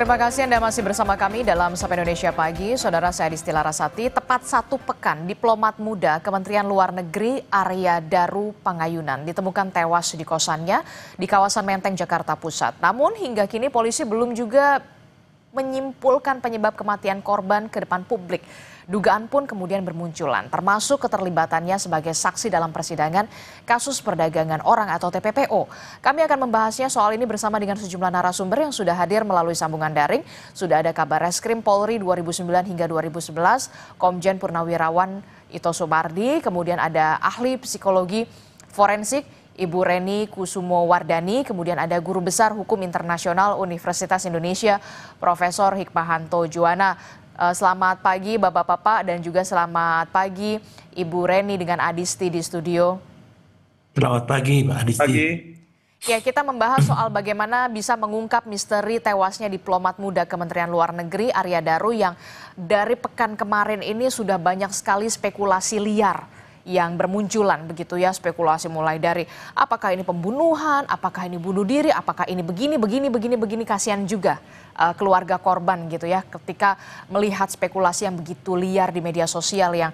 Terima kasih Anda masih bersama kami dalam Sapa Indonesia Pagi. Saudara, saya Disti Larasati. Tepat 1 pekan, diplomat muda Kementerian Luar Negeri Arya Daru Pangayunan ditemukan tewas di kosannya di kawasan Menteng, Jakarta Pusat. Namun hingga kini polisi belum juga menyimpulkan penyebab kematian korban ke depan publik. Dugaan pun kemudian bermunculan, termasuk keterlibatannya sebagai saksi dalam persidangan kasus perdagangan orang atau TPPO. Kami akan membahasnya soal ini bersama dengan sejumlah narasumber yang sudah hadir melalui sambungan daring. Sudah ada Kabar Reskrim Polri 2009 hingga 2011, Komjen Purnawirawan Ito Sumardi, kemudian ada ahli psikologi forensik Ibu Reni Kusumo Wardani, kemudian ada Guru Besar Hukum Internasional Universitas Indonesia, Profesor Hikmahanto Juwana. Selamat pagi Bapak-Bapak dan juga selamat pagi Ibu Reni dengan Adisti di studio. Selamat pagi Mbak Adisti. Pagi. Ya, kita membahas soal bagaimana bisa mengungkap misteri tewasnya diplomat muda Kementerian Luar Negeri Arya Daru yang dari pekan kemarin ini sudah banyak sekali spekulasi liar yang bermunculan begitu ya, spekulasi mulai dari apakah ini pembunuhan, apakah ini bunuh diri, apakah ini begini, kasihan juga keluarga korban gitu ya ketika melihat spekulasi yang begitu liar di media sosial yang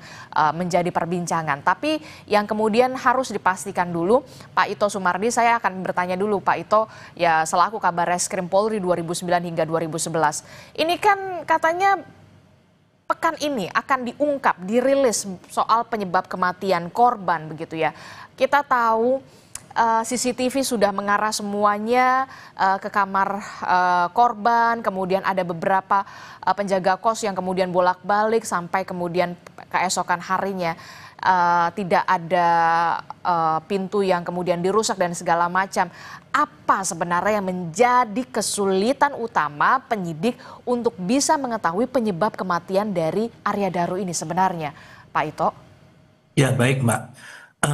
menjadi perbincangan. Tapi yang kemudian harus dipastikan dulu, Pak Ito Sumardi, saya akan bertanya dulu Pak Ito ya selaku Kabar Reskrim Polri 2009 hingga 2011. Ini kan katanya pekan ini akan diungkap, dirilis soal penyebab kematian korban begitu ya. Kita tahu CCTV sudah mengarah semuanya ke kamar korban, kemudian ada beberapa penjaga kos yang kemudian bolak-balik sampai kemudian keesokan harinya tidak ada pintu yang kemudian dirusak dan segala macam. Apa sebenarnya yang menjadi kesulitan utama penyidik untuk bisa mengetahui penyebab kematian dari Arya Daru ini sebenarnya, Pak Ito? Ya baik Mbak,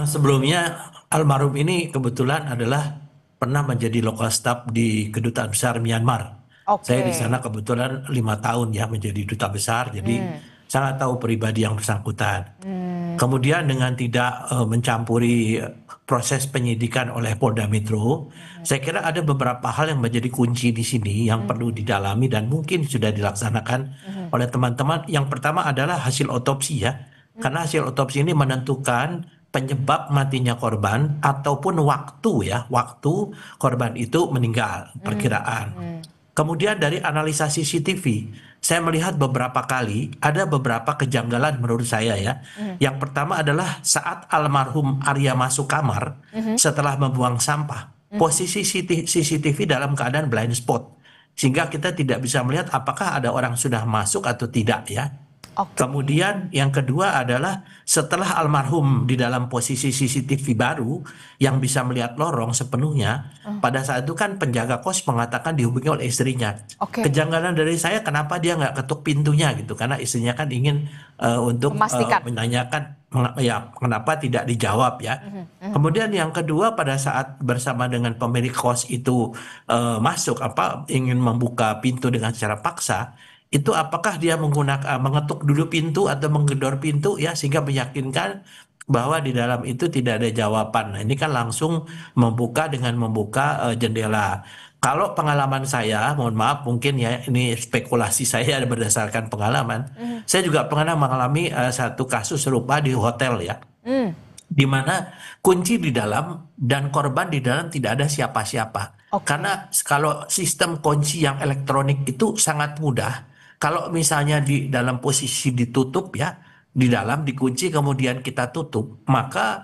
sebelumnya almarhum ini kebetulan adalah pernah menjadi lokal staf di Kedutaan Besar Myanmar. Saya di sana kebetulan 5 tahun ya menjadi duta besar, jadi sangat tahu pribadi yang bersangkutan. Kemudian dengan tidak mencampuri proses penyidikan oleh Polda Metro, saya kira ada beberapa hal yang menjadi kunci di sini yang perlu didalami dan mungkin sudah dilaksanakan oleh teman-teman. Yang pertama adalah hasil otopsi ya, karena hasil otopsi ini menentukan penyebab matinya korban ataupun waktu korban itu meninggal, perkiraan. Kemudian dari analisa CCTV, saya melihat beberapa kali ada beberapa kejanggalan menurut saya ya. Yang pertama adalah saat almarhum Arya masuk kamar setelah membuang sampah, posisi CCTV dalam keadaan blind spot, sehingga kita tidak bisa melihat apakah ada orang sudah masuk atau tidak ya. Kemudian yang kedua adalah setelah almarhum di dalam posisi CCTV baru yang bisa melihat lorong sepenuhnya, pada saat itu kan penjaga kos mengatakan dihubungi oleh istrinya. Kejanggalan dari saya kenapa dia nggak ketuk pintunya gitu, karena istrinya kan ingin untuk menanyakan ya kenapa tidak dijawab ya. Kemudian yang kedua pada saat bersama dengan pemilik kos itu masuk ingin membuka pintu dengan secara paksa, itu apakah dia mengetuk dulu pintu atau menggedor pintu ya sehingga meyakinkan bahwa di dalam itu tidak ada jawaban. Nah, ini kan langsung membuka jendela. Kalau pengalaman saya, mohon maaf mungkin ya ini spekulasi saya berdasarkan pengalaman. Saya juga pernah mengalami satu kasus serupa di hotel ya. Di mana kunci di dalam dan korban di dalam tidak ada siapa-siapa. Karena kalau sistem kunci yang elektronik itu sangat mudah. Kalau misalnya di dalam posisi ditutup ya, di dalam dikunci kemudian kita tutup, maka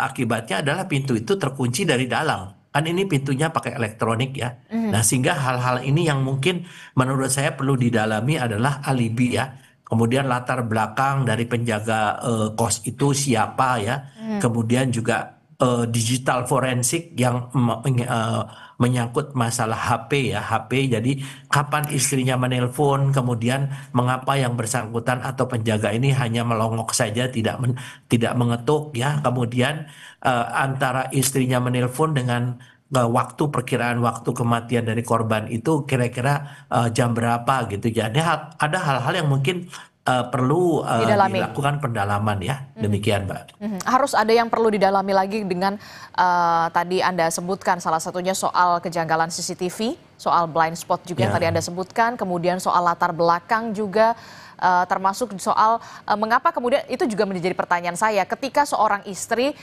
akibatnya adalah pintu itu terkunci dari dalam. Kan ini pintunya pakai elektronik ya. Nah sehingga hal-hal ini yang mungkin menurut saya perlu didalami adalah alibi ya. Kemudian latar belakang dari penjaga kos itu siapa ya. Kemudian juga digital forensik yang menyangkut masalah HP ya, HP. Jadi kapan istrinya menelpon, kemudian mengapa yang bersangkutan atau penjaga ini hanya melongok saja tidak mengetuk ya. Kemudian antara istrinya menelpon dengan perkiraan waktu kematian dari korban itu kira-kira jam berapa gitu. Jadi ada hal-hal yang mungkin perlu dilakukan pendalaman ya, demikian Mbak. Harus ada yang perlu didalami lagi dengan tadi Anda sebutkan salah satunya soal kejanggalan CCTV soal blind spot juga yang tadi Ya, Anda sebutkan, kemudian soal latar belakang juga, termasuk soal mengapa kemudian itu juga menjadi pertanyaan saya ketika seorang istri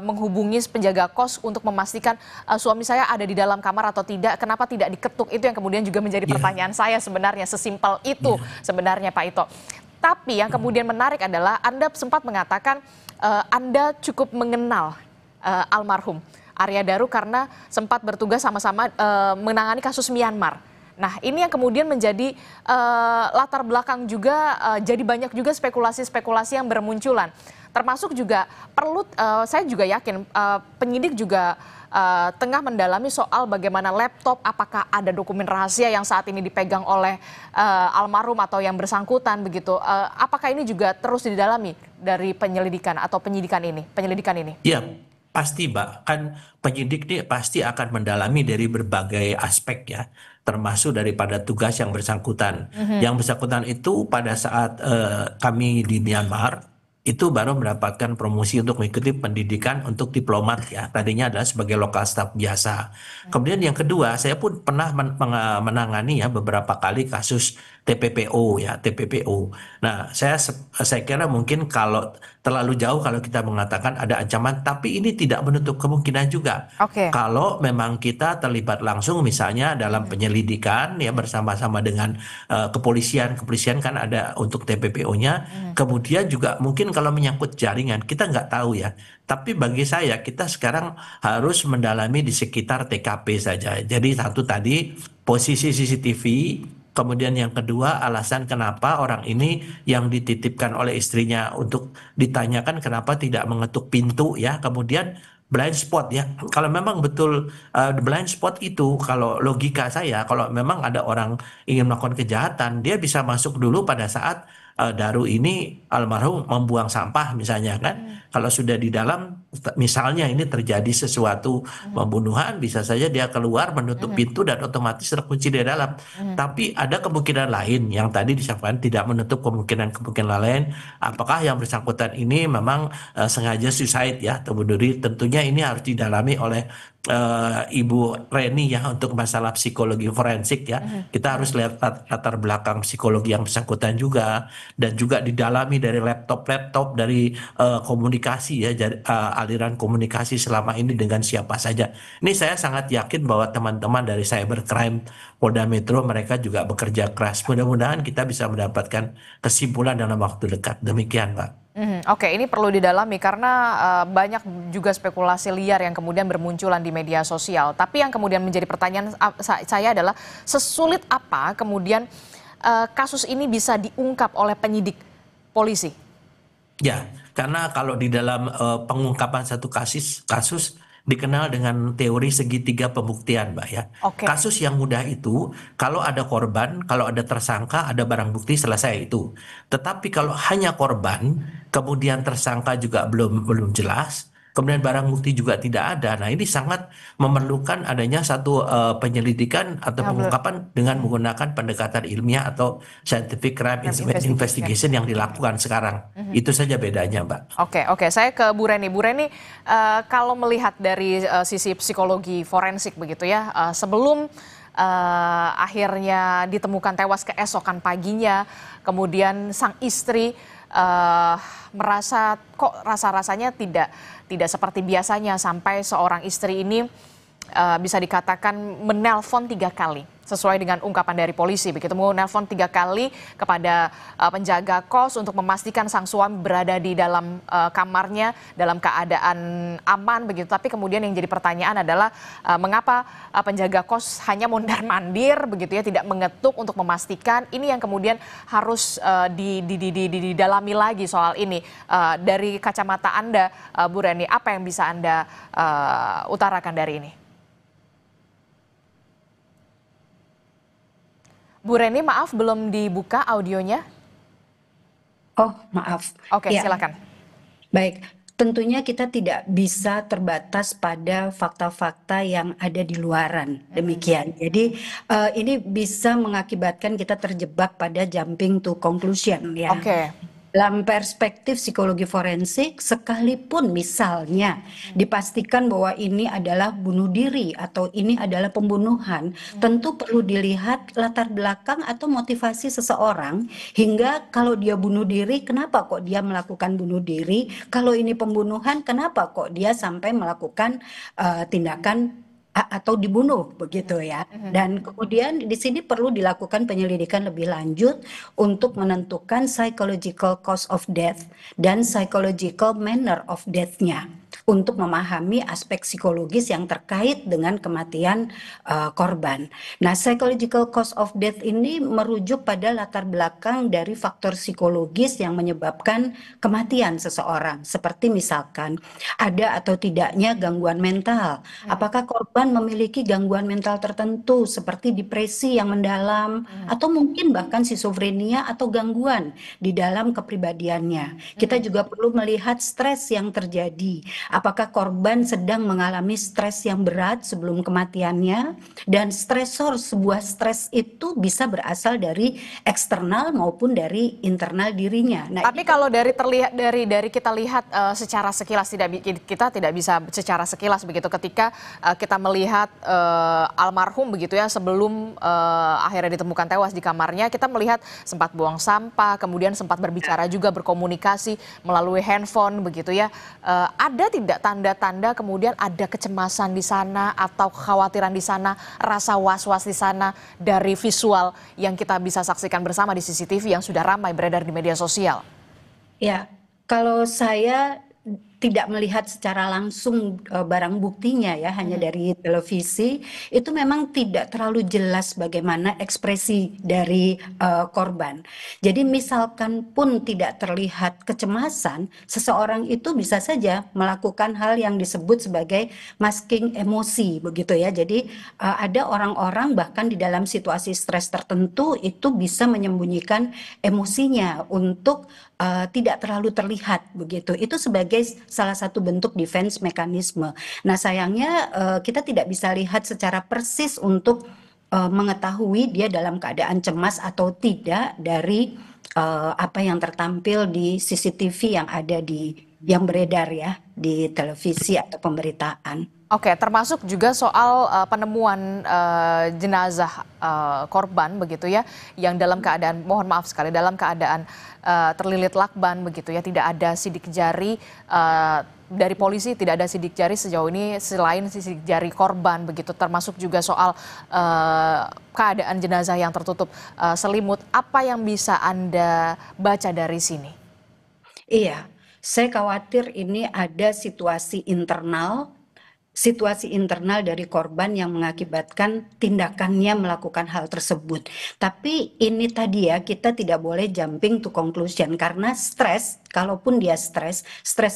menghubungi penjaga kos untuk memastikan suami saya ada di dalam kamar atau tidak, kenapa tidak diketuk, itu yang kemudian juga menjadi ya, pertanyaan saya sebenarnya, sesimpel itu ya. sebenarnya Pak Ito. Tapi yang kemudian menarik adalah Anda sempat mengatakan Anda cukup mengenal almarhum Arya Daru karena sempat bertugas sama-sama menangani kasus Myanmar. Nah, ini yang kemudian menjadi latar belakang juga, jadi banyak juga spekulasi-spekulasi yang bermunculan. Termasuk juga perlu, saya juga yakin penyidik juga tengah mendalami soal bagaimana laptop, apakah ada dokumen rahasia yang saat ini dipegang oleh almarhum atau yang bersangkutan begitu. Apakah ini juga terus didalami dari penyelidikan atau penyelidikan ini? Ya, pasti Mbak, kan penyidik ini pasti akan mendalami dari berbagai aspek ya, termasuk daripada tugas yang bersangkutan. Mhm. Yang bersangkutan itu pada saat kami di Myanmar, itu baru mendapatkan promosi untuk mengikuti pendidikan untuk diplomat ya. Tadinya adalah sebagai lokal staf biasa. Kemudian yang kedua, saya pun pernah menangani ya beberapa kali kasus TPPO ya, TPPO. Nah, saya kira mungkin kalau terlalu jauh kalau kita mengatakan ada ancaman, tapi ini tidak menutup kemungkinan juga. Oke. Kalau memang kita terlibat langsung misalnya dalam Mhm. penyelidikan ya bersama-sama dengan kepolisian kan ada untuk TPPO-nya. Mhm. Kemudian juga mungkin kalau menyangkut jaringan kita nggak tahu ya. Tapi bagi saya kita sekarang harus mendalami di sekitar TKP saja. Jadi satu tadi posisi CCTV. Kemudian yang kedua, alasan kenapa orang ini yang dititipkan oleh istrinya untuk ditanyakan kenapa tidak mengetuk pintu ya. Kemudian blind spot ya. Kalau memang betul blind spot itu, kalau logika saya, kalau memang ada orang ingin melakukan kejahatan, dia bisa masuk dulu pada saat Daru ini almarhum membuang sampah misalnya kan. Mhm. Kalau sudah di dalam, misalnya ini terjadi sesuatu Mhm. pembunuhan, bisa saja dia keluar menutup Mhm. pintu dan otomatis terkunci di dalam. Mhm. Tapi ada kemungkinan lain yang tadi disampaikan tidak menutup kemungkinan-kemungkinan lain. Apakah yang bersangkutan ini memang sengaja suicide ya atau bunuh diri? Tentunya ini harus didalami oleh Ibu Reni ya untuk masalah psikologi forensik ya. Mhm. Kita harus Mhm. lihat latar belakang psikologi yang bersangkutan juga dan juga didalami dari laptop dari komunikasi ya, aliran komunikasi selama ini dengan siapa saja. Ini saya sangat yakin bahwa teman-teman dari Cybercrime Polda Metro mereka juga bekerja keras. Mudah-mudahan kita bisa mendapatkan kesimpulan dalam waktu dekat. Demikian, Pak. Mhm. Oke, ini perlu didalami karena banyak juga spekulasi liar yang kemudian bermunculan di media sosial. Tapi yang kemudian menjadi pertanyaan saya adalah sesulit apa kemudian kasus ini bisa diungkap oleh penyidik polisi? Ya, karena kalau di dalam pengungkapan satu kasus dikenal dengan teori segitiga pembuktian, Mbak ya. Oke. Kasus yang mudah itu kalau ada korban, kalau ada tersangka, ada barang bukti selesai itu. Tetapi kalau hanya korban, kemudian tersangka juga belum jelas, kemudian barang bukti juga tidak ada. Nah, ini sangat memerlukan adanya satu penyelidikan atau Nah, pengungkapan dengan menggunakan pendekatan ilmiah atau scientific crime investigation. investigation yang dilakukan sekarang. Mhm. Itu saja bedanya, Mbak. Oke, saya ke Bu Reni. Bu Reni, kalau melihat dari sisi psikologi forensik begitu ya, sebelum akhirnya ditemukan tewas keesokan paginya, kemudian sang istri merasa kok rasa-rasanya tidak seperti biasanya sampai seorang istri ini bisa dikatakan menelpon 3 kali sesuai dengan ungkapan dari polisi begitu, menelpon 3 kali kepada penjaga kos untuk memastikan sang suami berada di dalam kamarnya dalam keadaan aman begitu. Tapi kemudian yang jadi pertanyaan adalah mengapa penjaga kos hanya mondar-mandir begitu ya, tidak mengetuk untuk memastikan. Ini yang kemudian harus didalami lagi soal ini. Dari kacamata Anda, Bu Reni, apa yang bisa Anda utarakan dari ini? Bu Reni, maaf belum dibuka audionya. Oh, maaf. Oke, Ya, silakan. baik. Tentunya kita tidak bisa terbatas pada fakta-fakta yang ada di luaran. Demikian. Jadi ini bisa mengakibatkan kita terjebak pada jumping to conclusion ya. Oke. Dalam perspektif psikologi forensik, sekalipun misalnya dipastikan bahwa ini adalah bunuh diri atau ini adalah pembunuhan, tentu perlu dilihat latar belakang atau motivasi seseorang hingga kalau dia bunuh diri, kenapa kok dia melakukan bunuh diri? Kalau ini pembunuhan, kenapa kok dia sampai melakukan tindakan atau dibunuh begitu ya. Dan kemudian di sini perlu dilakukan penyelidikan lebih lanjut untuk menentukan psychological cause of death dan psychological manner of death-nya untuk memahami aspek psikologis yang terkait dengan kematian korban. Nah, psychological cause of death ini merujuk pada latar belakang dari faktor psikologis yang menyebabkan kematian seseorang, seperti misalkan ada atau tidaknya gangguan mental. Apakah korban memiliki gangguan mental tertentu seperti depresi yang mendalam atau mungkin bahkan skizofrenia atau gangguan di dalam kepribadiannya. Kita juga perlu melihat stres yang terjadi. Apakah korban sedang mengalami stres yang berat sebelum kematiannya, dan stresor sebuah stres itu bisa berasal dari eksternal maupun dari internal dirinya. Nah, tapi kalau dari kita lihat secara sekilas kita tidak bisa secara sekilas begitu ketika kita melihat almarhum begitu ya sebelum akhirnya ditemukan tewas di kamarnya, kita melihat sempat buang sampah, kemudian sempat berbicara juga, berkomunikasi melalui handphone begitu ya. Ada tidak tanda-tanda kemudian ada kecemasan di sana atau kekhawatiran di sana, rasa was-was di sana dari visual yang kita bisa saksikan bersama di CCTV yang sudah ramai beredar di media sosial? Ya, kalau saya tidak melihat secara langsung barang buktinya ya, hanya dari televisi, itu memang tidak terlalu jelas bagaimana ekspresi dari korban. Jadi misalkan pun tidak terlihat kecemasan, seseorang itu bisa saja melakukan hal yang disebut sebagai masking emosi begitu ya. Jadi ada orang-orang bahkan di dalam situasi stres tertentu itu bisa menyembunyikan emosinya untuk tidak terlalu terlihat begitu. Itu sebagai salah satu bentuk defense mekanisme. Nah, sayangnya kita tidak bisa lihat secara persis untuk mengetahui dia dalam keadaan cemas atau tidak dari apa yang tertampil di CCTV yang beredar ya di televisi atau pemberitaan. Oke, termasuk juga soal penemuan jenazah korban begitu ya, yang dalam keadaan, mohon maaf sekali, dalam keadaan terlilit lakban begitu ya, tidak ada sidik jari dari polisi, tidak ada sidik jari sejauh ini selain sidik jari korban begitu, termasuk juga soal keadaan jenazah yang tertutup selimut. Apa yang bisa Anda baca dari sini? Iya, saya khawatir ini ada situasi internal dari korban yang mengakibatkan tindakannya melakukan hal tersebut. Tapi ini tadi ya, kita tidak boleh jumping to conclusion karena stres, kalaupun dia stres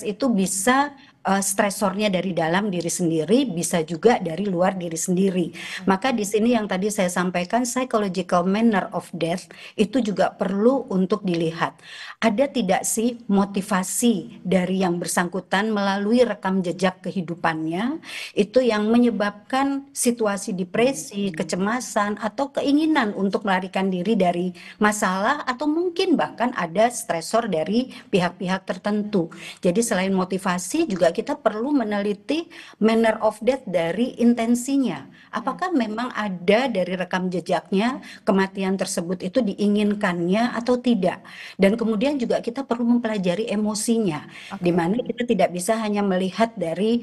itu bisa stresornya dari dalam diri sendiri, bisa juga dari luar diri sendiri. Maka di sini yang tadi saya sampaikan, psychological manner of death itu juga perlu untuk dilihat. Ada tidak sih motivasi dari yang bersangkutan melalui rekam jejak kehidupannya itu yang menyebabkan situasi depresi, kecemasan, atau keinginan untuk melarikan diri dari masalah, atau mungkin bahkan ada stresor dari pihak-pihak tertentu. Jadi selain motivasi juga kita perlu meneliti manner of death dari intensinya. Apakah memang ada dari rekam jejaknya kematian tersebut itu diinginkannya atau tidak. Dan kemudian juga kita perlu mempelajari emosinya. Di mana kita tidak bisa hanya melihat dari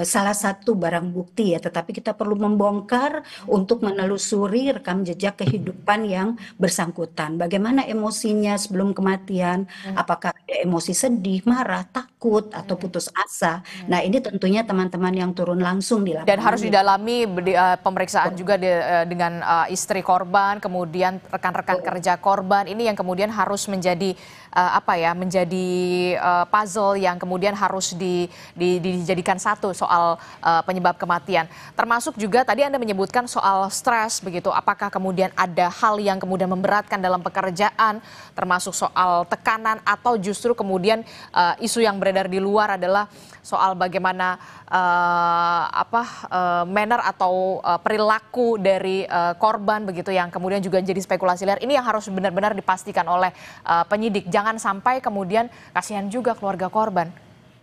salah satu barang bukti ya, tetapi kita perlu membongkar untuk menelusuri rekam jejak kehidupan yang bersangkutan. Bagaimana emosinya sebelum kematian, apakah ada emosi sedih, marah, takut, atau putus asa. Nah, ini tentunya teman-teman yang turun langsung di lapangan. Dan harus didalami pemeriksaan juga dengan istri korban, kemudian rekan-rekan kerja korban. Ini yang kemudian harus menjadi menjadi puzzle yang kemudian harus dijadikan satu soal penyebab kematian. Termasuk juga tadi Anda menyebutkan soal stres begitu. Apakah kemudian ada hal yang kemudian memberatkan dalam pekerjaan, termasuk soal tekanan atau justru kemudian isu yang beredar beredar di luar adalah soal bagaimana manner atau perilaku dari korban begitu yang kemudian juga jadi spekulasi liar. Ini yang harus benar-benar dipastikan oleh penyidik. Jangan sampai kemudian kasihan juga keluarga korban.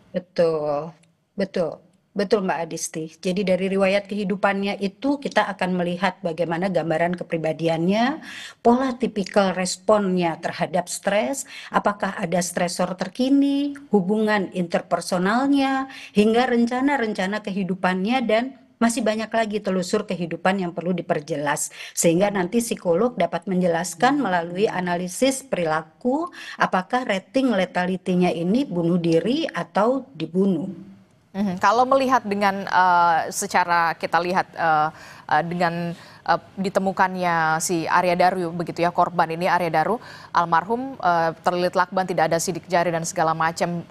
Betul, betul, betul Mbak Adisti. Jadi dari riwayat kehidupannya itu kita akan melihat bagaimana gambaran kepribadiannya, pola tipikal responnya terhadap stres, apakah ada stresor terkini, hubungan interpersonalnya, hingga rencana-rencana kehidupannya dan masih banyak lagi telusur kehidupan yang perlu diperjelas. Sehingga nanti psikolog dapat menjelaskan melalui analisis perilaku apakah rating letalitinya ini bunuh diri atau dibunuh. Kalau melihat dengan secara kita lihat dengan ditemukannya si Arya Daru begitu ya, korban ini Arya Daru almarhum terlilit lakban, tidak ada sidik jari dan segala macam,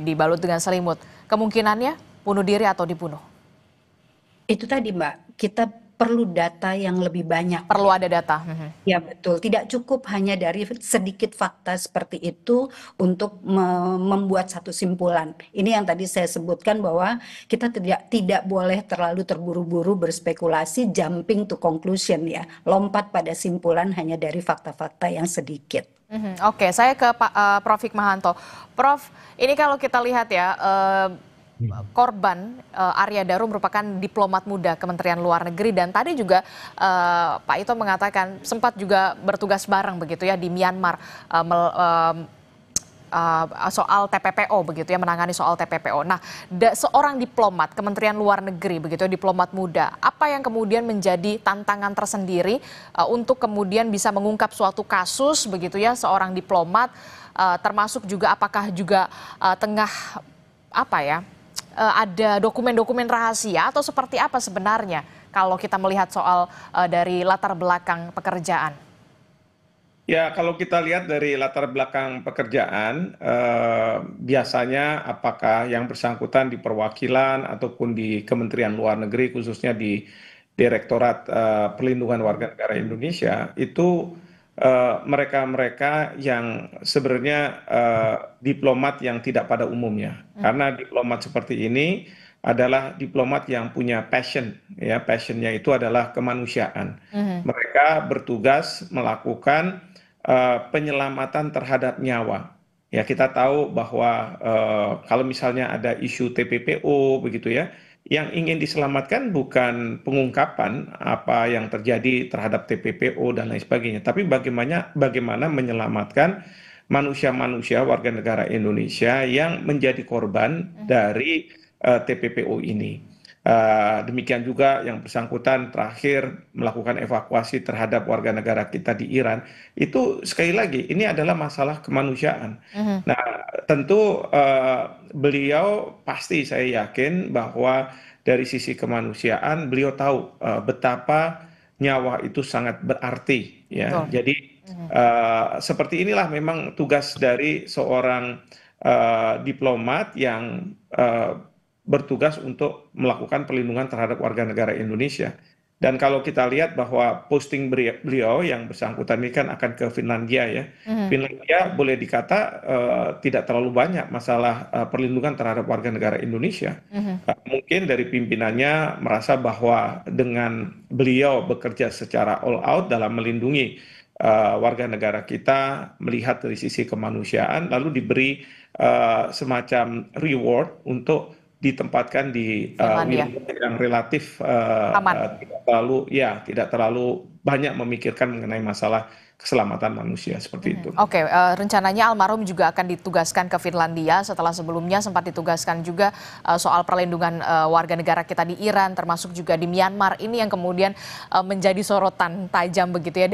dibalut dengan selimut. Kemungkinannya bunuh diri atau dibunuh? Itu tadi Mbak, kita perlu data yang lebih banyak. Perlu ada data. Ya betul, tidak cukup hanya dari sedikit fakta seperti itu untuk membuat satu simpulan. Ini yang tadi saya sebutkan bahwa kita tidak boleh terlalu terburu-buru berspekulasi, jumping to conclusion ya, lompat pada simpulan hanya dari fakta-fakta yang sedikit. Oke, saya ke Prof. Hikmahanto. Prof, ini kalau kita lihat ya, korban Arya Daru merupakan diplomat muda Kementerian Luar Negeri dan tadi juga Pak Ito mengatakan sempat juga bertugas bareng begitu ya di Myanmar soal TPPO begitu ya, menangani soal TPPO. Nah, seorang diplomat Kementerian Luar Negeri begitu, diplomat muda, apa yang kemudian menjadi tantangan tersendiri untuk kemudian bisa mengungkap suatu kasus begitu ya, seorang diplomat, termasuk juga apakah juga tengah ada dokumen-dokumen rahasia atau seperti apa sebenarnya kalau kita melihat soal dari latar belakang pekerjaan? Ya, kalau kita lihat dari latar belakang pekerjaan, biasanya apakah yang bersangkutan di perwakilan ataupun di Kementerian Luar Negeri, khususnya di Direktorat Perlindungan Warga Negara Indonesia, itu mereka-mereka yang sebenarnya diplomat yang tidak pada umumnya. Karena diplomat seperti ini adalah diplomat yang punya passion, ya, passionnya itu adalah kemanusiaan. Mereka bertugas melakukan penyelamatan terhadap nyawa. Ya, kita tahu bahwa kalau misalnya ada isu TPPO begitu ya, yang ingin diselamatkan bukan pengungkapan apa yang terjadi terhadap TPPO dan lain sebagainya, tapi bagaimana menyelamatkan manusia-manusia warga negara Indonesia yang menjadi korban dari TPPO ini. Demikian juga yang bersangkutan terakhir melakukan evakuasi terhadap warga negara kita di Iran. Itu sekali lagi ini adalah masalah kemanusiaan. Nah, tentu beliau pasti saya yakin bahwa dari sisi kemanusiaan beliau tahu betapa nyawa itu sangat berarti ya. Jadi seperti inilah memang tugas dari seorang diplomat yang bertugas untuk melakukan perlindungan terhadap warga negara Indonesia. Dan kalau kita lihat bahwa posting beliau yang bersangkutan ini kan akan ke Finlandia ya. Finlandia boleh dikata tidak terlalu banyak masalah perlindungan terhadap warga negara Indonesia. Mungkin dari pimpinannya merasa bahwa dengan beliau bekerja secara all out dalam melindungi warga negara kita, melihat dari sisi kemanusiaan, lalu diberi semacam reward untuk ditempatkan di wilayah yang relatif tidak terlalu banyak memikirkan mengenai masalah keselamatan manusia seperti itu. Oke, rencananya almarhum juga akan ditugaskan ke Finlandia setelah sebelumnya sempat ditugaskan juga soal perlindungan warga negara kita di Iran, termasuk juga di Myanmar. Ini yang kemudian menjadi sorotan tajam begitu ya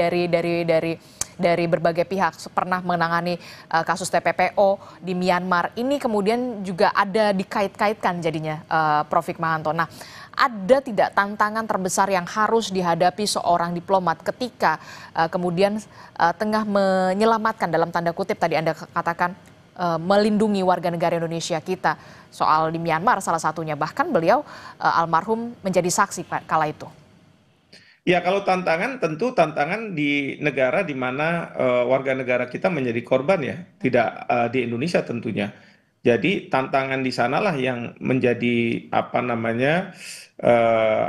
dari berbagai pihak, pernah menangani kasus TPPO di Myanmar. Ini kemudian juga ada dikait-kaitkan jadinya, Prof. Hikmahanto. Nah, ada tidak tantangan terbesar yang harus dihadapi seorang diplomat ketika kemudian tengah menyelamatkan, dalam tanda kutip tadi Anda katakan, melindungi warga negara Indonesia kita, soal di Myanmar salah satunya, bahkan beliau almarhum menjadi saksi kala itu? Ya, kalau tantangan, tentu tantangan di negara di mana warga negara kita menjadi korban ya, tidak di Indonesia tentunya. Jadi tantangan di sanalah yang menjadi apa namanya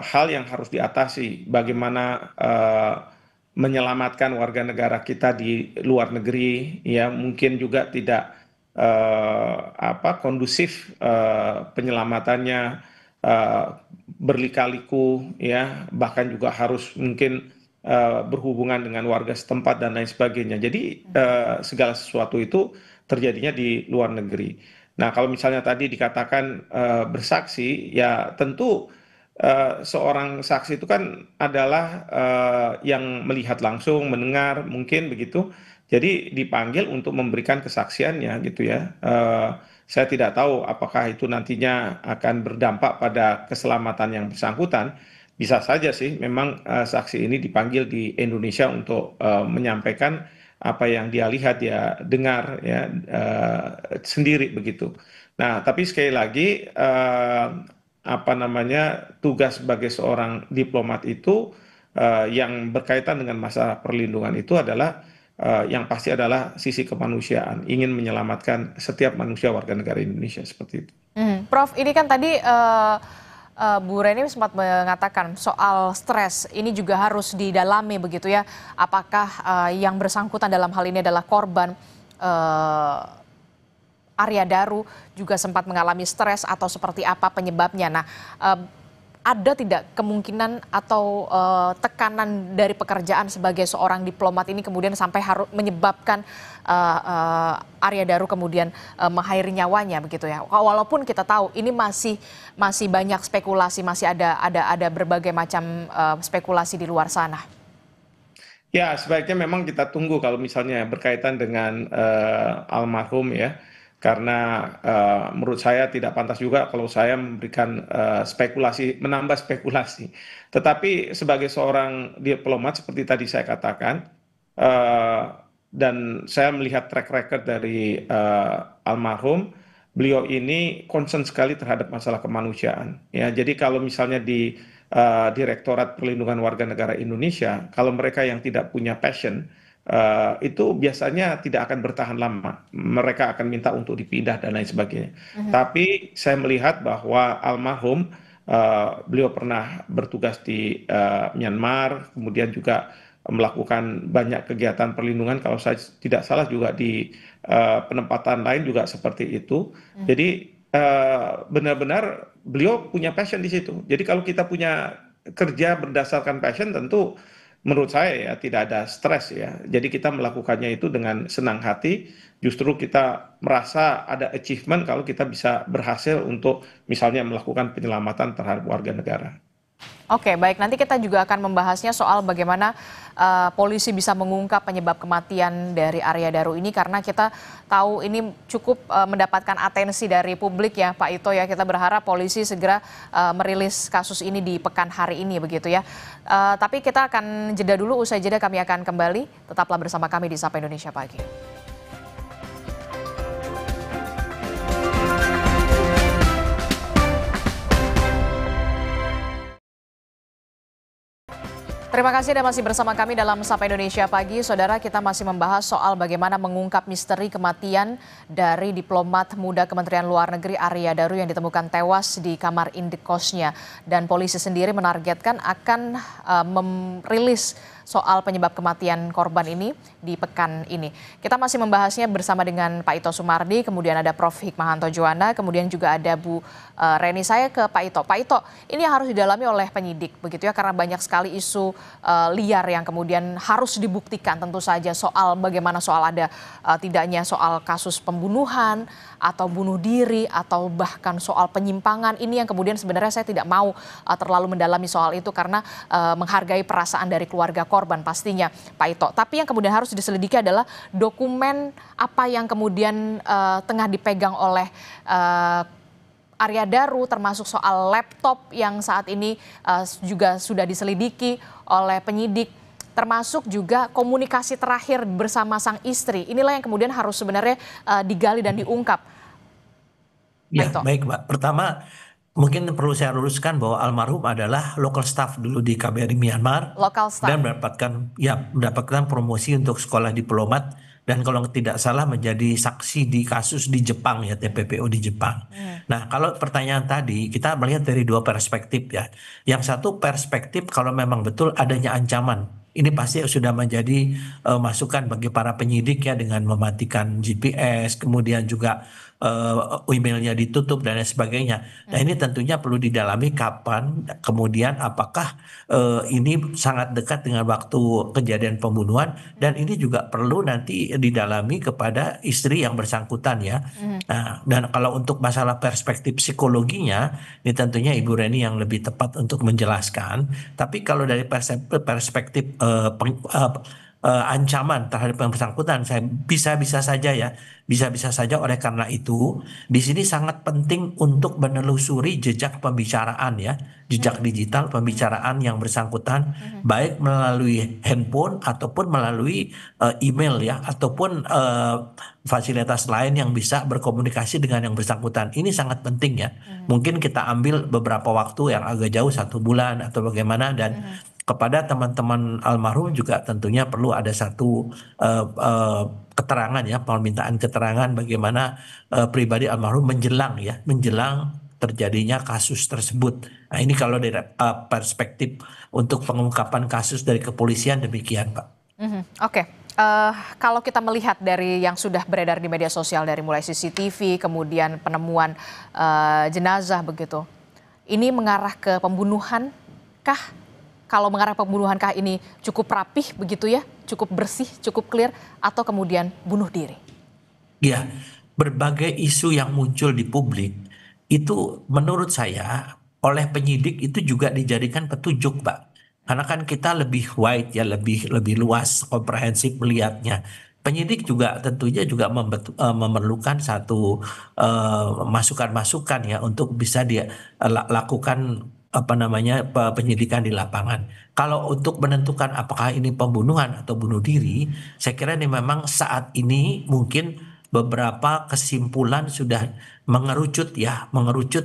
hal yang harus diatasi. Bagaimana menyelamatkan warga negara kita di luar negeri, ya mungkin juga tidak kondusif penyelamatannya, eh, berlika-liku, ya bahkan juga harus mungkin berhubungan dengan warga setempat dan lain sebagainya. Jadi segala sesuatu itu terjadinya di luar negeri. Nah, kalau misalnya tadi dikatakan bersaksi, ya tentu seorang saksi itu kan adalah yang melihat langsung, mendengar, mungkin begitu. Jadi dipanggil untuk memberikan kesaksiannya gitu ya. Saya tidak tahu apakah itu nantinya akan berdampak pada keselamatan yang bersangkutan. Bisa saja sih, memang saksi ini dipanggil di Indonesia untuk menyampaikan apa yang dia lihat, ya dengar, ya sendiri begitu. Nah, tapi sekali lagi tugas sebagai seorang diplomat itu yang berkaitan dengan masalah perlindungan itu adalah yang pasti adalah sisi kemanusiaan, ingin menyelamatkan setiap manusia warga negara Indonesia seperti itu. Prof, ini kan tadi Bu Reni sempat mengatakan soal stres ini juga harus didalami begitu ya. Apakah yang bersangkutan dalam hal ini adalah korban Arya Daru juga sempat mengalami stres atau seperti apa penyebabnya. Nah, ada tidak kemungkinan atau tekanan dari pekerjaan sebagai seorang diplomat ini kemudian sampai harus menyebabkan Arya Daru kemudian mengakhiri nyawanya begitu ya. Walaupun kita tahu ini masih banyak spekulasi, masih ada berbagai macam spekulasi di luar sana. Ya, sebaiknya memang kita tunggu kalau misalnya berkaitan dengan almarhum, ya. Karena menurut saya tidak pantas juga kalau saya memberikan spekulasi, menambah spekulasi. Tetapi sebagai seorang diplomat seperti tadi saya katakan, dan saya melihat track record dari almarhum, beliau ini concern sekali terhadap masalah kemanusiaan. Ya, jadi kalau misalnya di Direktorat Perlindungan Warga Negara Indonesia, kalau mereka yang tidak punya passion, itu biasanya tidak akan bertahan lama. Mereka akan minta untuk dipindah dan lain sebagainya. Tapi saya melihat bahwa almarhum, beliau pernah bertugas di Myanmar, kemudian juga melakukan banyak kegiatan perlindungan. Kalau saya tidak salah juga di penempatan lain juga seperti itu. Jadi benar-benar beliau punya passion di situ. Jadi kalau kita punya kerja berdasarkan passion, tentu menurut saya ya tidak ada stres ya. Jadi kita melakukannya itu dengan senang hati, justru kita merasa ada achievement kalau kita bisa berhasil untuk misalnya melakukan penyelamatan terhadap warga negara. Oke, baik. Nanti kita juga akan membahasnya soal bagaimana polisi bisa mengungkap penyebab kematian dari Arya Daru ini karena kita tahu ini cukup mendapatkan atensi dari publik ya, Pak Ito ya. Kita berharap polisi segera merilis kasus ini di pekan hari ini begitu ya. Tapi kita akan jeda dulu, usai jeda kami akan kembali. Tetaplah bersama kami di Sapa Indonesia Pagi. Terima kasih Anda masih bersama kami dalam Sapa Indonesia Pagi. Saudara, kita masih membahas soal bagaimana mengungkap misteri kematian dari diplomat muda Kementerian Luar Negeri Arya Daru yang ditemukan tewas di kamar indekosnya. Dan polisi sendiri menargetkan akan merilis soal penyebab kematian korban ini di pekan ini. Kita masih membahasnya bersama dengan Pak Ito Sumardi, kemudian ada Prof. Hikmahanto Juwana, kemudian juga ada Bu Reni. Saya ke Pak Ito. Pak Ito, ini harus didalami oleh penyidik begitu ya, karena banyak sekali isu liar yang kemudian harus dibuktikan tentu saja soal bagaimana soal ada tidaknya soal kasus pembunuhan atau bunuh diri atau bahkan soal penyimpangan. Ini yang kemudian sebenarnya saya tidak mau terlalu mendalami soal itu karena menghargai perasaan dari keluarga korban pastinya Pak Ito. Tapi yang kemudian harus diselidiki adalah dokumen apa yang kemudian tengah dipegang oleh Arya Daru, termasuk soal laptop yang saat ini juga sudah diselidiki oleh penyidik, termasuk juga komunikasi terakhir bersama sang istri. Inilah yang kemudian harus sebenarnya digali dan diungkap. Ya, baik Mbak. Pertama, mungkin perlu saya luruskan bahwa almarhum adalah local staff dulu di KBRI Myanmar Local staff. dan mendapatkan promosi untuk sekolah diplomat dan kalau tidak salah menjadi saksi di kasus di Jepang ya, TPPO di Jepang. Nah, kalau pertanyaan tadi kita melihat dari dua perspektif ya. Yang satu perspektif kalau memang betul adanya ancaman, ini pasti sudah menjadi masukan bagi para penyidik ya, dengan mematikan GPS, kemudian juga emailnya ditutup dan lain sebagainya. Nah, ini tentunya perlu didalami kapan, kemudian apakah ini sangat dekat dengan waktu kejadian pembunuhan, dan ini juga perlu nanti didalami kepada istri yang bersangkutan ya. Nah, dan kalau untuk masalah perspektif psikologinya, ini tentunya Ibu Reni yang lebih tepat untuk menjelaskan. Tapi kalau dari perspektif ancaman terhadap yang bersangkutan, saya bisa-bisa saja ya, bisa-bisa saja. Oleh karena itu, di sini sangat penting untuk menelusuri jejak pembicaraan ya, jejak digital pembicaraan yang bersangkutan, baik melalui handphone ataupun melalui email ya, ataupun fasilitas lain yang bisa berkomunikasi dengan yang bersangkutan. Ini sangat penting ya. Mungkin kita ambil beberapa waktu yang agak jauh, 1 bulan atau bagaimana, dan kepada teman-teman almarhum juga tentunya perlu ada satu keterangan ya, permintaan keterangan bagaimana pribadi almarhum menjelang terjadinya kasus tersebut. Nah, ini kalau dari perspektif untuk pengungkapan kasus dari kepolisian demikian, Pak. Oke. Kalau kita melihat dari yang sudah beredar di media sosial, dari mulai CCTV, kemudian penemuan jenazah begitu, ini mengarah ke pembunuhan kah? Kalau mengarah pembunuhan kah ini cukup rapih begitu ya, cukup bersih, cukup clear, atau kemudian bunuh diri? Ya, berbagai isu yang muncul di publik itu menurut saya oleh penyidik itu juga dijadikan petunjuk, Pak. Karena kan kita lebih wide ya, lebih luas, komprehensif melihatnya. Penyidik juga tentunya juga memerlukan satu masukan-masukan ya untuk bisa dia lakukan apa namanya penyidikan di lapangan. Kalau untuk menentukan apakah ini pembunuhan atau bunuh diri, saya kira ini memang saat ini mungkin beberapa kesimpulan sudah mengerucut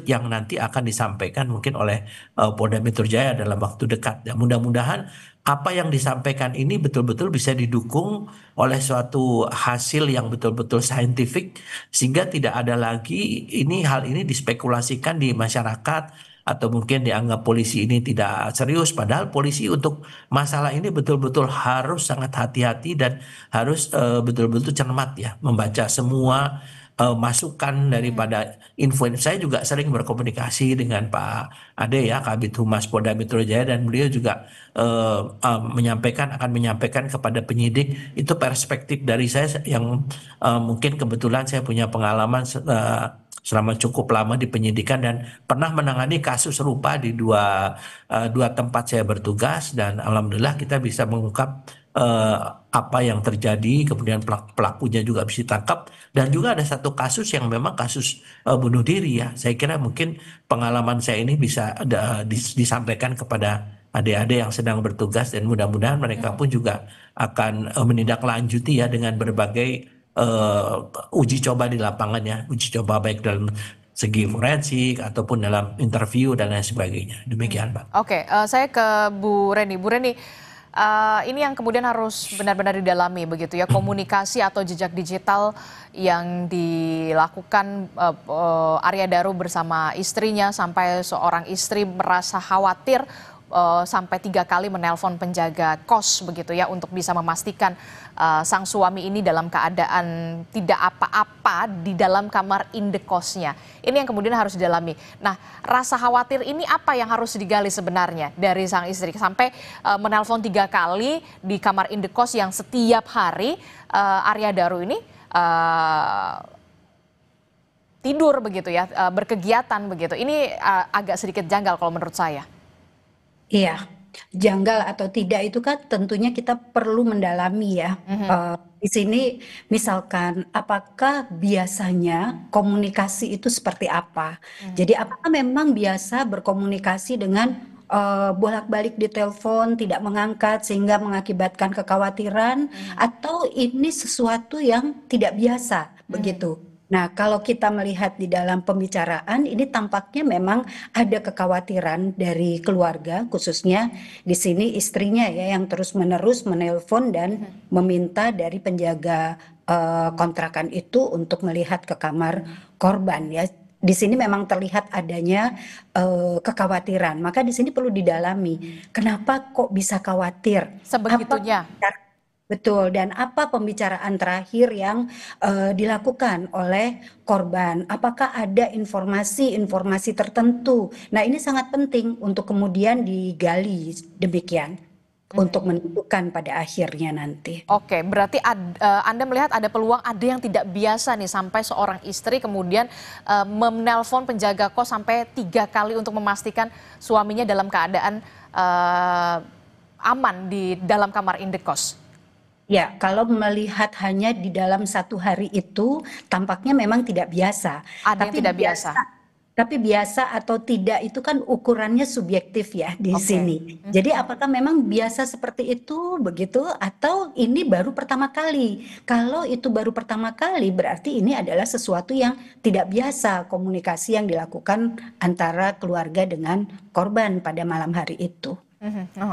yang nanti akan disampaikan mungkin oleh Polda Metro Jaya dalam waktu dekat. Ya, mudah-mudahan apa yang disampaikan ini betul-betul bisa didukung oleh suatu hasil yang betul-betul saintifik, sehingga tidak ada lagi hal ini dispekulasikan di masyarakat, atau mungkin dianggap polisi ini tidak serius, padahal polisi untuk masalah ini betul-betul harus sangat hati-hati dan harus betul-betul cermat ya, membaca semua masukan daripada info. Saya juga sering berkomunikasi dengan Pak Ade ya, Kabid Humas Polda Metro Jaya, dan beliau juga akan menyampaikan kepada penyidik. Itu perspektif dari saya yang mungkin kebetulan saya punya pengalaman selama cukup lama di penyidikan dan pernah menangani kasus serupa di dua tempat saya bertugas, dan alhamdulillah kita bisa mengungkap apa yang terjadi, kemudian pelakunya juga bisa ditangkap, dan juga ada satu kasus yang memang kasus bunuh diri ya. Saya kira mungkin pengalaman saya ini bisa disampaikan kepada adik-adik yang sedang bertugas, dan mudah-mudahan mereka pun juga akan menindaklanjuti ya dengan berbagai uji coba di lapangan ya, uji coba baik dalam segi forensik ataupun dalam interview dan lain sebagainya. Demikian, Pak. Oke, saya ke Bu Reni. Bu Reni, ini yang kemudian harus benar-benar didalami begitu ya, komunikasi atau jejak digital yang dilakukan Arya Daru bersama istrinya, sampai seorang istri merasa khawatir sampai 3 kali menelpon penjaga kos begitu ya, untuk bisa memastikan sang suami ini dalam keadaan tidak apa-apa di dalam kamar indekosnya. Ini yang kemudian harus didalami. Nah, rasa khawatir ini apa yang harus digali sebenarnya dari sang istri sampai menelpon 3 kali di kamar indekos yang setiap hari Arya Daru ini tidur begitu ya, berkegiatan begitu. Ini agak sedikit janggal kalau menurut saya. Iya, janggal atau tidak itu kan tentunya kita perlu mendalami ya. Di sini misalkan apakah biasanya komunikasi itu seperti apa? Jadi apakah memang biasa berkomunikasi dengan bolak-balik di telepon, tidak mengangkat sehingga mengakibatkan kekhawatiran, atau ini sesuatu yang tidak biasa begitu? Nah, kalau kita melihat di dalam pembicaraan, ini tampaknya memang ada kekhawatiran dari keluarga, khususnya di sini istrinya ya, yang terus-menerus menelpon dan meminta dari penjaga kontrakan itu untuk melihat ke kamar korban ya. Di sini memang terlihat adanya kekhawatiran. Maka di sini perlu didalami. Kenapa kok bisa khawatir? Apa Sebegitunya. betul, dan apa pembicaraan terakhir yang dilakukan oleh korban? Apakah ada informasi-informasi tertentu? Nah, ini sangat penting untuk kemudian digali demikian untuk menentukan pada akhirnya nanti. Oke, berarti Anda melihat ada peluang ada yang tidak biasa nih sampai seorang istri kemudian menelpon penjaga kos sampai 3 kali untuk memastikan suaminya dalam keadaan aman di dalam kamar indekos. Ya, kalau melihat hanya di dalam 1 hari itu, tampaknya memang tidak biasa. Ada yang tidak biasa. Tapi biasa atau tidak itu kan ukurannya subjektif ya di Oke. sini. Jadi apakah memang biasa seperti itu begitu atau ini baru pertama kali? Kalau itu baru pertama kali berarti ini adalah sesuatu yang tidak biasa komunikasi yang dilakukan antara keluarga dengan korban pada malam hari itu.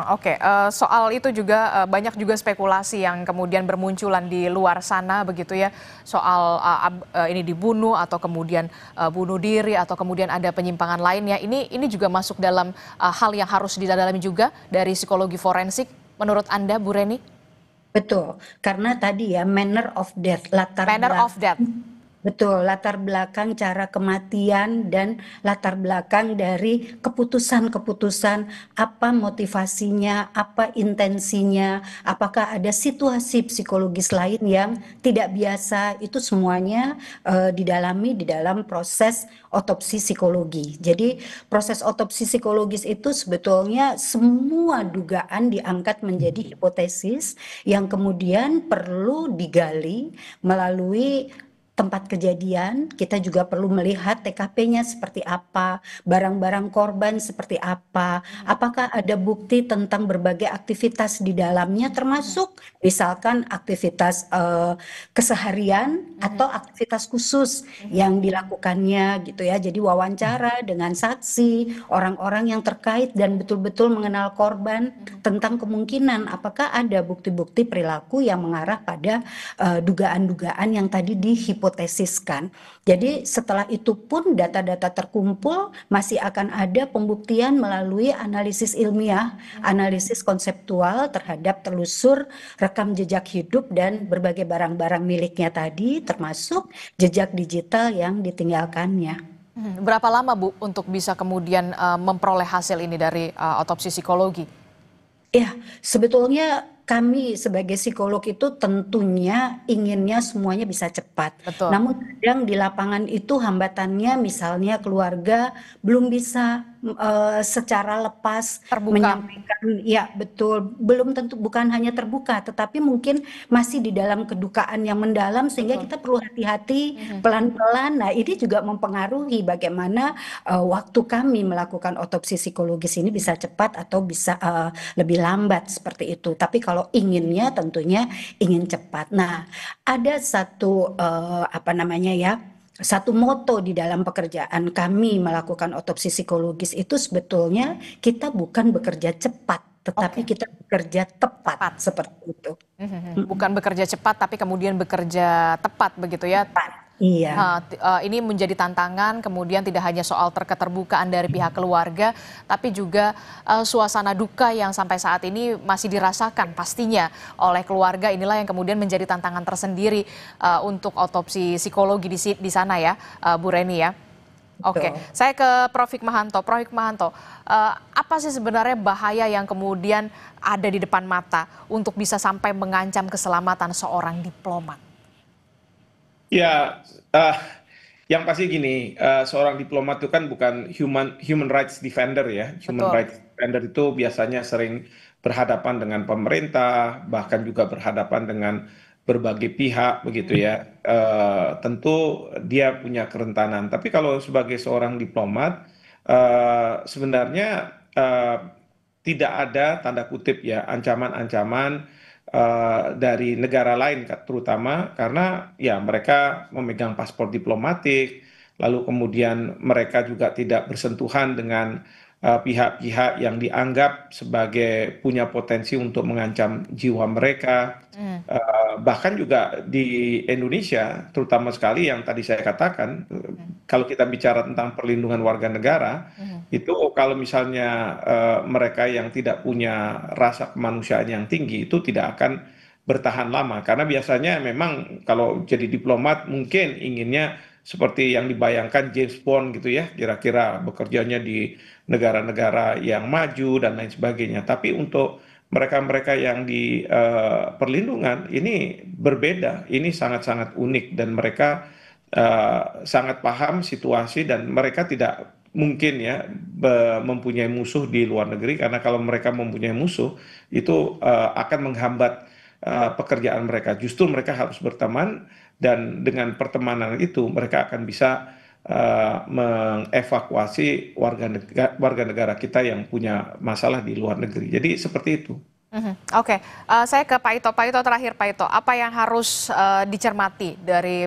Oke, soal itu juga banyak juga spekulasi yang kemudian bermunculan di luar sana begitu ya, soal ini dibunuh atau kemudian bunuh diri atau kemudian ada penyimpangan lainnya. Ini juga masuk dalam hal yang harus didalami juga dari psikologi forensik menurut Anda, Bu Reni? Betul, karena tadi ya manner of death, Manner of death. betul, latar belakang cara kematian dan latar belakang dari keputusan-keputusan, apa motivasinya, apa intensinya, apakah ada situasi psikologis lain yang tidak biasa, itu semuanya didalami di dalam proses otopsi psikologi. Jadi proses otopsi psikologis itu sebetulnya semua dugaan diangkat menjadi hipotesis yang kemudian perlu digali melalui tempat kejadian. Kita juga perlu melihat TKP-nya seperti apa, barang-barang korban seperti apa, apakah ada bukti tentang berbagai aktivitas di dalamnya, termasuk misalkan aktivitas keseharian atau aktivitas khusus yang dilakukannya gitu ya. Jadi wawancara dengan saksi, orang-orang yang terkait dan betul-betul mengenal korban tentang kemungkinan apakah ada bukti-bukti perilaku yang mengarah pada dugaan-dugaan yang tadi dihipotesiskan. Jadi setelah itu pun data-data terkumpul masih akan ada pembuktian melalui analisis ilmiah, analisis konseptual terhadap telusur rekam jejak hidup dan berbagai barang-barang miliknya tadi termasuk jejak digital yang ditinggalkannya. Berapa lama Bu untuk bisa kemudian memperoleh hasil ini dari otopsi psikologi? Ya, sebetulnya kami sebagai psikolog itu tentunya inginnya semuanya bisa cepat. Betul. Namun kadang di lapangan itu hambatannya misalnya keluarga belum bisa secara lepas Terbuka. menyampaikan, ya betul, belum tentu bukan hanya terbuka, tetapi mungkin masih di dalam kedukaan yang mendalam sehingga kita perlu hati-hati pelan-pelan. Nah, ini juga mempengaruhi bagaimana waktu kami melakukan otopsi psikologis ini bisa cepat atau bisa lebih lambat seperti itu. Tapi kalau inginnya tentunya ingin cepat. Nah, ada satu satu moto di dalam pekerjaan kami melakukan otopsi psikologis itu sebetulnya kita bukan bekerja cepat, tetapi kita bekerja tepat seperti itu. Bukan bekerja cepat tapi kemudian bekerja tepat begitu ya. Iya. Ini menjadi tantangan, kemudian tidak hanya soal keterbukaan dari pihak keluarga, tapi juga suasana duka yang sampai saat ini masih dirasakan pastinya oleh keluarga. Inilah yang kemudian menjadi tantangan tersendiri untuk otopsi psikologi di sana ya, Bu Reni ya. Oke, saya ke Prof. Hikmahanto. Prof. Hikmahanto, apa sih sebenarnya bahaya yang kemudian ada di depan mata untuk bisa sampai mengancam keselamatan seorang diplomat? Ya, yang pasti gini, seorang diplomat itu kan bukan human rights defender ya. Human Betul. rights defender itu biasanya sering berhadapan dengan pemerintah, bahkan juga berhadapan dengan berbagai pihak begitu ya. Tentu dia punya kerentanan. Tapi kalau sebagai seorang diplomat, sebenarnya tidak ada tanda kutip ya ancaman-ancaman dari negara lain, terutama karena ya mereka memegang paspor diplomatik, lalu kemudian mereka juga tidak bersentuhan dengan pihak-pihak yang dianggap sebagai punya potensi untuk mengancam jiwa mereka. Bahkan juga di Indonesia, terutama sekali yang tadi saya katakan, kalau kita bicara tentang perlindungan warga negara, itu kalau misalnya mereka yang tidak punya rasa kemanusiaan yang tinggi itu tidak akan bertahan lama, karena biasanya memang kalau jadi diplomat mungkin inginnya seperti yang dibayangkan James Bond gitu ya, kira-kira bekerjanya di negara-negara yang maju dan lain sebagainya. Tapi untuk mereka-mereka yang di perlindungan ini berbeda, ini sangat-sangat unik dan mereka sangat paham situasi dan mereka tidak mungkin ya mempunyai musuh di luar negeri, karena kalau mereka mempunyai musuh itu akan menghambat pekerjaan mereka. Justru mereka harus berteman dan dengan pertemanan itu mereka akan bisa mengevakuasi warga negara kita yang punya masalah di luar negeri. Jadi seperti itu. Oke, saya ke Pak Ito. Pak Ito terakhir, Pak Ito, apa yang harus dicermati dari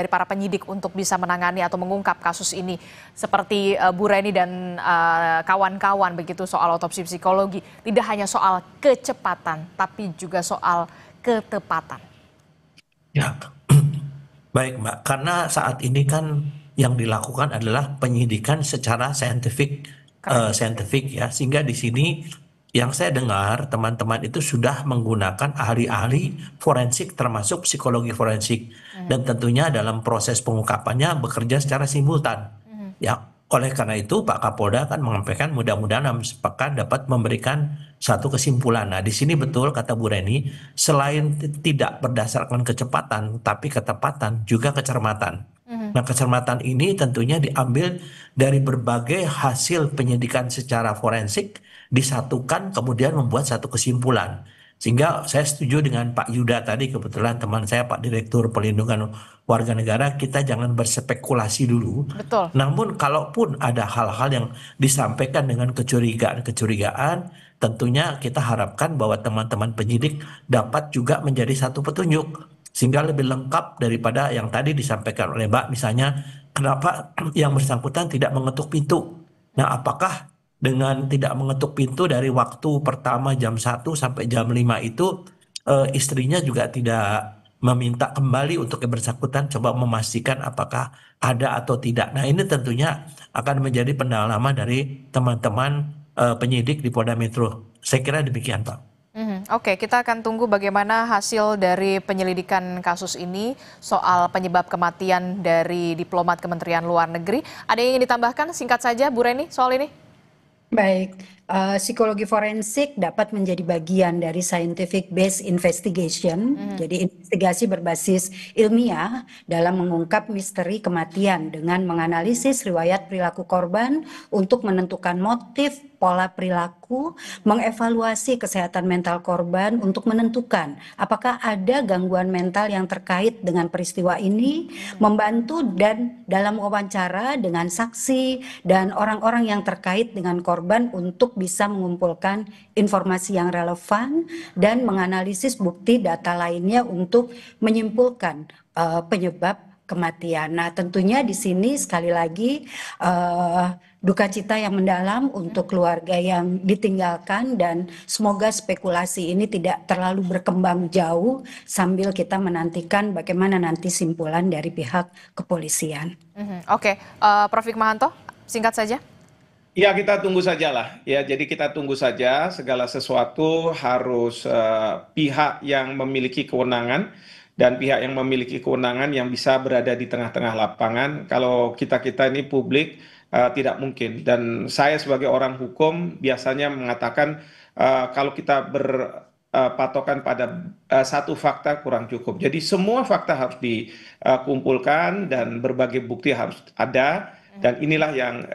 para penyidik untuk bisa menangani atau mengungkap kasus ini seperti Bu Reni dan kawan-kawan begitu soal otopsi psikologi, tidak hanya soal kecepatan tapi juga soal ketepatan. Ya, baik Mbak, karena saat ini kan yang dilakukan adalah penyidikan secara saintifik ya, sehingga di sini yang saya dengar teman-teman itu sudah menggunakan ahli-ahli forensik termasuk psikologi forensik dan tentunya dalam proses pengungkapannya bekerja secara simultan. Ya, oleh karena itu Pak Kapolda kan menyampaikan mudah-mudahan dalam sepekan dapat memberikan satu kesimpulan. Nah, di sini betul kata Bu Reni, selain tidak berdasarkan kecepatan tapi ketepatan juga kecermatan. Nah, kecermatan ini tentunya diambil dari berbagai hasil penyidikan secara forensik, disatukan kemudian membuat satu kesimpulan. Sehingga saya setuju dengan Pak Yuda tadi, kebetulan teman saya Pak Direktur Pelindungan Warga Negara, kita jangan berspekulasi dulu. Betul. Namun kalaupun ada hal-hal yang disampaikan dengan kecurigaan-kecurigaan, tentunya kita harapkan bahwa teman-teman penyidik dapat juga menjadi satu petunjuk sehingga lebih lengkap daripada yang tadi disampaikan oleh Mbak, misalnya kenapa yang bersangkutan tidak mengetuk pintu. Nah, apakah dengan tidak mengetuk pintu dari waktu pertama jam 1 sampai jam 5 itu istrinya juga tidak meminta kembali untuk yang bersangkutan coba memastikan apakah ada atau tidak. Nah, ini tentunya akan menjadi pendalaman dari teman-teman penyidik di Polda Metro. Saya kira demikian, Pak. Oke, kita akan tunggu bagaimana hasil dari penyelidikan kasus ini soal penyebab kematian dari diplomat Kementerian Luar Negeri. Ada yang ingin ditambahkan singkat saja, Bu Reni, soal ini? Baik, psikologi forensik dapat menjadi bagian dari scientific based investigation, jadi investigasi berbasis ilmiah dalam mengungkap misteri kematian dengan menganalisis riwayat perilaku korban untuk menentukan motif, pola perilaku, mengevaluasi kesehatan mental korban untuk menentukan apakah ada gangguan mental yang terkait dengan peristiwa ini, membantu dan dalam wawancara dengan saksi dan orang-orang yang terkait dengan korban untuk bisa mengumpulkan informasi yang relevan dan menganalisis bukti data lainnya untuk menyimpulkan penyebab kematian. Nah, tentunya di sini sekali lagi duka cita yang mendalam untuk keluarga yang ditinggalkan dan semoga spekulasi ini tidak terlalu berkembang jauh sambil kita menantikan bagaimana nanti simpulan dari pihak kepolisian. Oke, Prof. Hikmahanto, singkat saja. Ya, kita tunggu sajalah. Ya, jadi kita tunggu saja. Segala sesuatu harus pihak yang memiliki kewenangan dan pihak yang memiliki kewenangan yang bisa berada di tengah-tengah lapangan. Kalau kita-kita ini publik tidak mungkin. Dan saya sebagai orang hukum biasanya mengatakan kalau kita berpatokan pada satu fakta kurang cukup. Jadi semua fakta harus dikumpulkan dan berbagai bukti harus ada. Dan inilah yang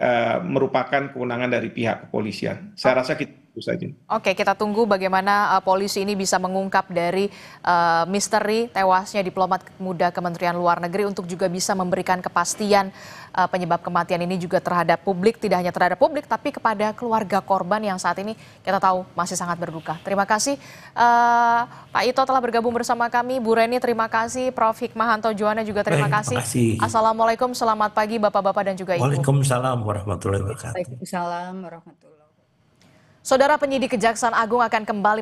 merupakan kewenangan dari pihak kepolisian. Saya rasa kita Itu saja. Oke, kita tunggu bagaimana polisi ini bisa mengungkap dari misteri tewasnya diplomat muda Kementerian Luar Negeri untuk juga bisa memberikan kepastian penyebab kematian ini juga terhadap publik, tidak hanya terhadap publik tapi kepada keluarga korban yang saat ini kita tahu masih sangat berduka. Terima kasih Pak Ito telah bergabung bersama kami, Bu Reni terima kasih, Prof. Hikmahanto Juwana juga terima kasih. Assalamualaikum, selamat pagi Bapak-Bapak dan juga Ibu. Waalaikumsalam warahmatullahi wabarakatuh. Waalaikumsalam warahmatullahi wabarakatuh. Saudara, penyidik Kejaksaan Agung akan kembali